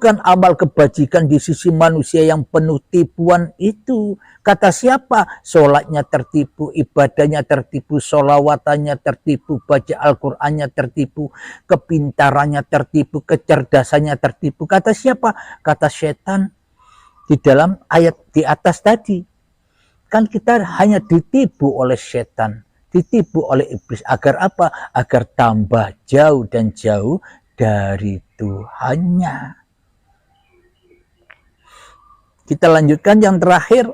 bukan amal kebajikan di sisi manusia yang penuh tipuan itu. Kata siapa? Sholatnya tertipu, ibadahnya tertipu, sholawatannya tertipu, baca Al-Qur'annya tertipu, kepintarannya tertipu, kecerdasannya tertipu. Kata siapa? Kata setan di dalam ayat di atas tadi. Kan kita hanya ditipu oleh setan, ditipu oleh iblis. Agar apa? Agar tambah jauh dan jauh dari Tuhannya. Kita lanjutkan yang terakhir.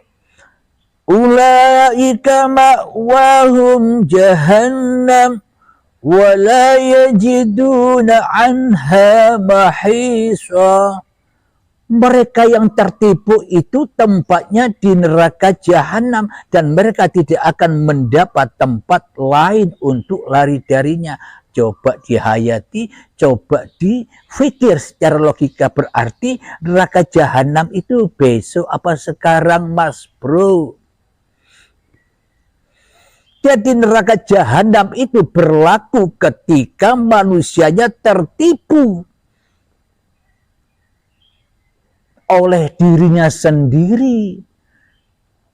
Ulaika ma'wahum jahannam wa la yajiduna anha mahisa. Mereka yang tertipu itu tempatnya di neraka jahanam dan mereka tidak akan mendapat tempat lain untuk lari darinya. Coba dihayati, coba difikir secara logika, berarti neraka jahanam itu besok apa sekarang, Mas Bro? Jadi neraka jahanam itu berlaku ketika manusianya tertipu oleh dirinya sendiri.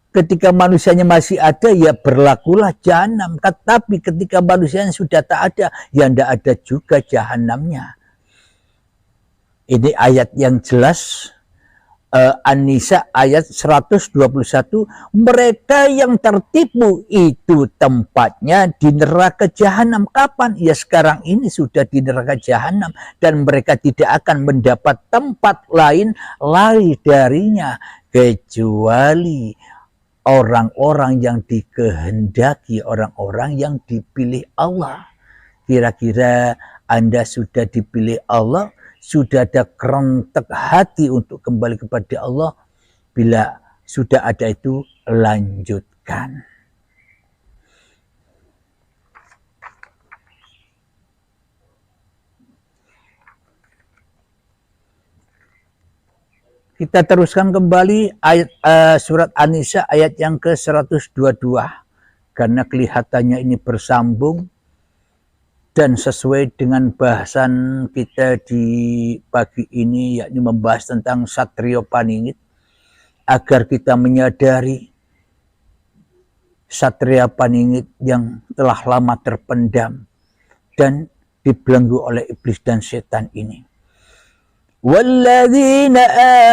Ketika manusianya masih ada, ya berlakulah jahanam. Tetapi ketika manusianya sudah tak ada, ya tidak ada juga jahanamnya. Ini ayat yang jelas. An-Nisa ayat 121. Mereka yang tertipu itu tempatnya di neraka jahanam. Kapan? Ya sekarang ini sudah di neraka jahanam. Dan mereka tidak akan mendapat tempat lain lari darinya. Kecuali orang-orang yang dikehendaki, orang-orang yang dipilih Allah. Kira-kira Anda sudah dipilih Allah? Sudah ada kerentek hati untuk kembali kepada Allah? Bila sudah ada itu, lanjutkan. Kita teruskan kembali ayat surat An-Nisa ayat yang ke-122. Karena kelihatannya ini bersambung dan sesuai dengan bahasan kita di pagi ini, yakni membahas tentang Satrio Paningit, agar kita menyadari Satria Paningit yang telah lama terpendam dan dibelenggu oleh iblis dan setan ini. وَالَّذِينَ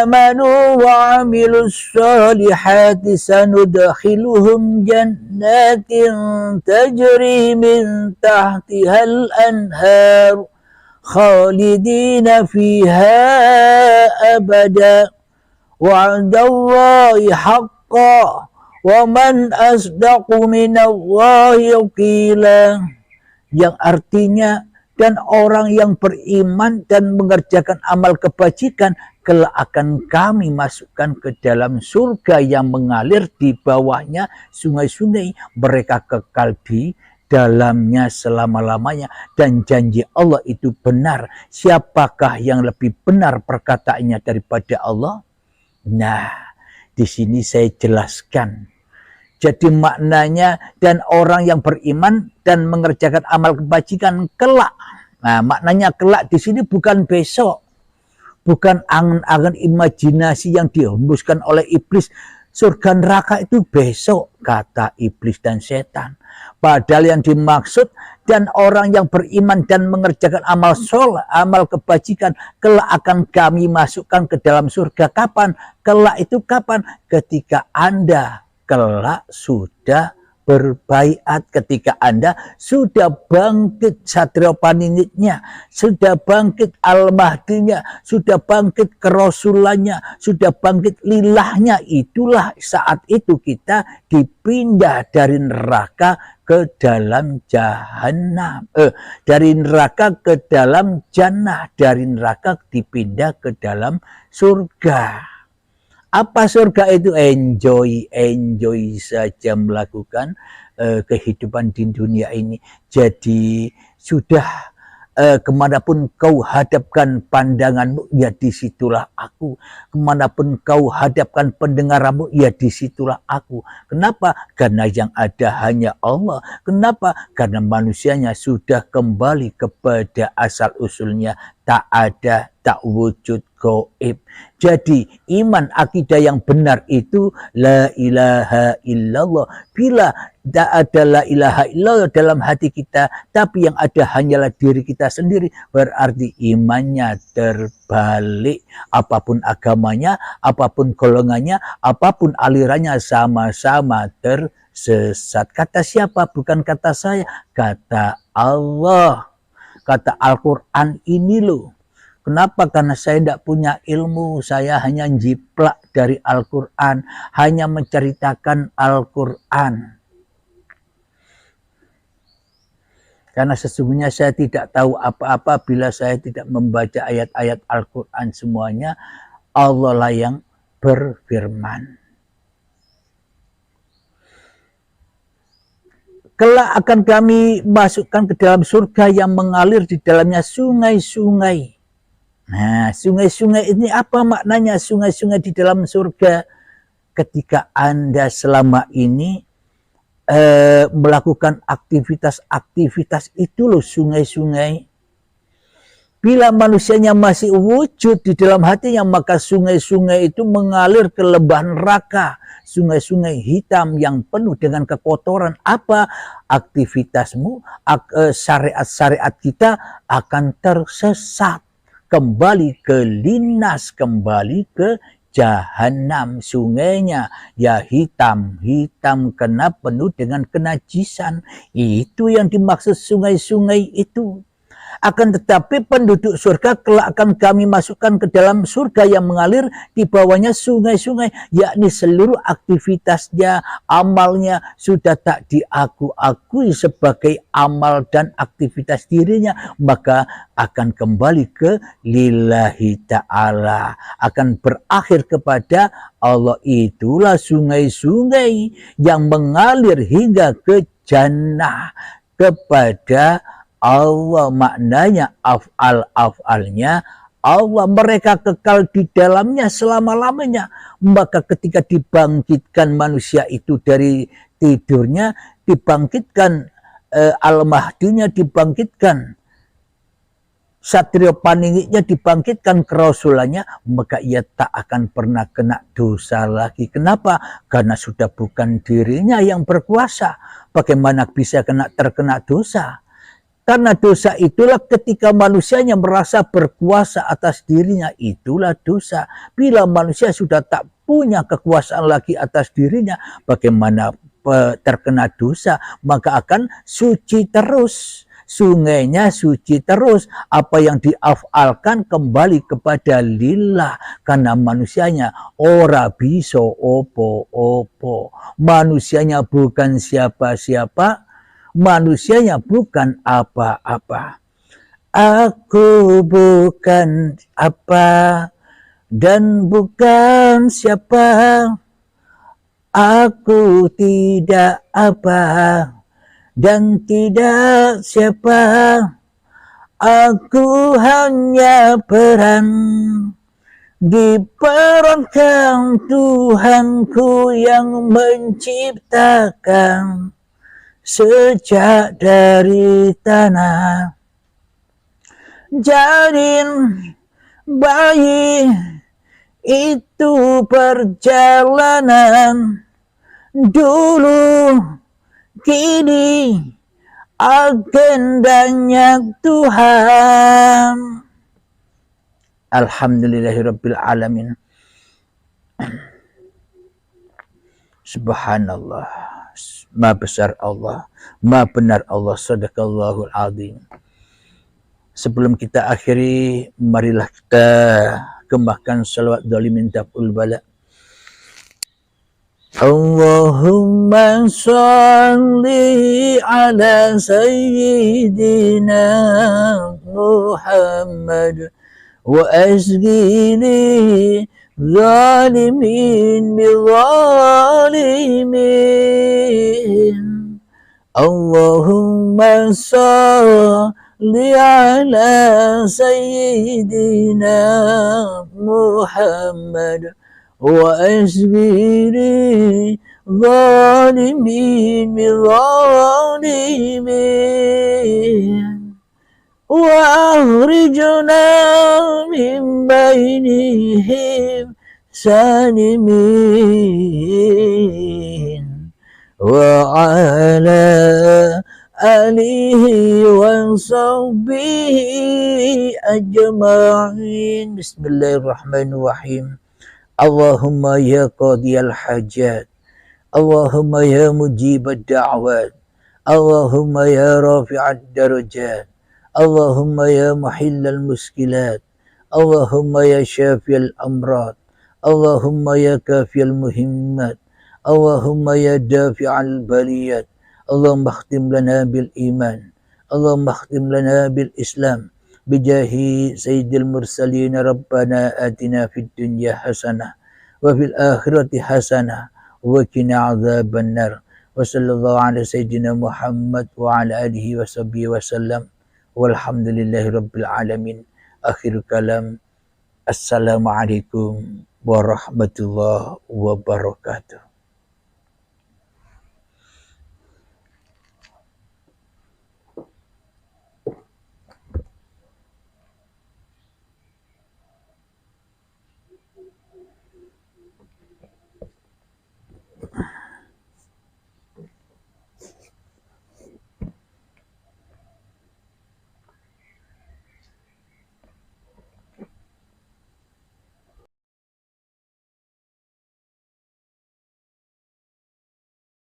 آمَنُوا وَعَمِلُوا الصَّالِحَاتِ سَنُدْخِلُهُمْ جَنَّاتٍ تَجْرِي مِنْ تَحْتِهَا الْأَنْهَارُ خَالِدِينَ فِيهَا أَبَدًا وَعْدَ اللَّهِ حَقًّا وَمَنْ أَصْدَقُ مِنَ اللَّهِ قِيلًا. Yang artinya, dan orang yang beriman dan mengerjakan amal kebajikan, kelak akan kami masukkan ke dalam surga yang mengalir di bawahnya sungai-sungai. Mereka kekal di dalamnya selama-lamanya. Dan janji Allah itu benar. Siapakah yang lebih benar perkataannya daripada Allah? Nah, di sini saya jelaskan. Jadi maknanya, dan orang yang beriman dan mengerjakan amal kebajikan kelak. Nah, maknanya kelak di sini bukan besok. Bukan angan-angan imajinasi yang dihembuskan oleh iblis. Surga neraka itu besok, kata iblis dan setan. Padahal yang dimaksud, dan orang yang beriman dan mengerjakan amal soleh, amal kebajikan, kelak akan kami masukkan ke dalam surga. Kapan? Kelak itu kapan? Ketika Anda kelak sudah berbaiat, ketika Anda sudah bangkit Satrio Paningitnya, sudah bangkit Al-Mahdinya, sudah bangkit kerasulannya, sudah bangkit lilahnya. Itulah saat itu kita dipindah dari neraka ke dalam jahanam, dari neraka ke dalam jannah, dari neraka dipindah ke dalam surga. Apa surga itu? Enjoy saja melakukan kehidupan di dunia ini. Jadi sudah kemanapun kau hadapkan pandanganmu, ya disitulah aku. Kemanapun kau hadapkan pendengaranmu, ya disitulah aku. Kenapa? Karena yang ada hanya Allah. Kenapa? Karena manusianya sudah kembali kepada asal usulnya, tak ada, tak wujud, gaib. Jadi iman akidah yang benar itu la ilaha illallah. Bila tak ada la ilaha illallah dalam hati kita, tapi yang ada hanyalah diri kita sendiri, berarti imannya terbalik. Apapun agamanya, apapun golongannya, apapun alirannya, sama-sama tersesat. Kata siapa? Bukan kata saya, kata Allah. Kata Al-Quran ini loh. Kenapa? Karena saya tidak punya ilmu. Saya hanya jiplak dari Al-Quran. Hanya menceritakan Al-Quran. Karena sesungguhnya saya tidak tahu apa-apa bila saya tidak membaca ayat-ayat Al-Quran semuanya. Allah lah yang berfirman. Kelak akan kami masukkan ke dalam surga yang mengalir di dalamnya sungai-sungai. Nah, sungai-sungai ini apa maknanya sungai-sungai di dalam surga? Ketika Anda selama ini melakukan aktivitas-aktivitas itu loh sungai-sungai. Bila manusianya masih wujud di dalam hatinya, maka sungai-sungai itu mengalir ke lembah neraka. Sungai-sungai hitam yang penuh dengan kekotoran. Apa aktivitasmu, syariat-syariat kita akan tersesat. Kembali ke linas, kembali ke jahanam. Sungainya ya hitam kena penuh dengan kenajisan. Itu yang dimaksud sungai-sungai itu. Akan tetapi penduduk surga kelak akan kami masukkan ke dalam surga yang mengalir di bawahnya sungai-sungai, yakni seluruh aktivitasnya, amalnya sudah tak diakui sebagai amal dan aktivitas dirinya, maka akan kembali ke lillahi ta'ala, akan berakhir kepada Allah. Itulah sungai-sungai yang mengalir hingga ke jannah, kepada Allah. Maknanya af'alnya Allah, mereka kekal di dalamnya selama-lamanya. Maka ketika dibangkitkan manusia itu dari tidurnya, dibangkitkan Al-Mahdinya, dibangkitkan Satrio Paningiknya, dibangkitkan kerasulannya, maka ia tak akan pernah kena dosa lagi. Kenapa? Karena sudah bukan dirinya yang berkuasa. Bagaimana bisa terkena dosa? Karena dosa itulah ketika manusianya merasa berkuasa atas dirinya, itulah dosa. Bila manusia sudah tak punya kekuasaan lagi atas dirinya, bagaimana terkena dosa? Maka akan suci terus. Sungainya suci terus. Apa yang diafalkan kembali kepada lillah. Karena manusianya ora bisa opo-opo. Manusianya bukan siapa-siapa. Manusianya bukan apa-apa. Aku bukan apa dan bukan siapa. Aku tidak apa dan tidak siapa. Aku hanya peran diperankan Tuhanku yang menciptakan. Sejak dari tanah janin bayi itu perjalanan dulu, kini agendanya Tuhan. Alhamdulillahirabbil alamin. Subhanallah. Maha besar Allah, maha benar Allah, sadaqallahul azim. Sebelum kita akhiri, marilah kita kembangkan salawat dolimin daf'ul bala. Allahumma salli ala sayyidina Muhammad wa asghini zalimin bizalimin. Allahumma salli ala sayyidina Muhammad wa asghini zalimin bizalimin. وأخرجنا من بينهم سالمين وعلى آله وصحبه أجمعين. بسم الله الرحمن الرحيم. اللهم يا قاضي الحاجات، اللهم يا مجيب الدعوات، اللهم يا رافع الدرجات، اللهم يا محل المشكلات، اللهم يا شافي الأمراض، اللهم يا كافي المهمات، اللهم يا دافع البليات، اللهم اختم لنا بالإيمان، اللهم اختم لنا بالإسلام بجاه سيد المرسلين. ربنا آتنا في الدنيا حسنة وفي الآخرة حسنة وقنا عذاب النار. وصلى الله على سيدنا محمد وعلى آله وصحبه وسلم walhamdulillahi rabbil alamin. Akhir kalam, assalamualaikum warahmatullahi wabarakatuh.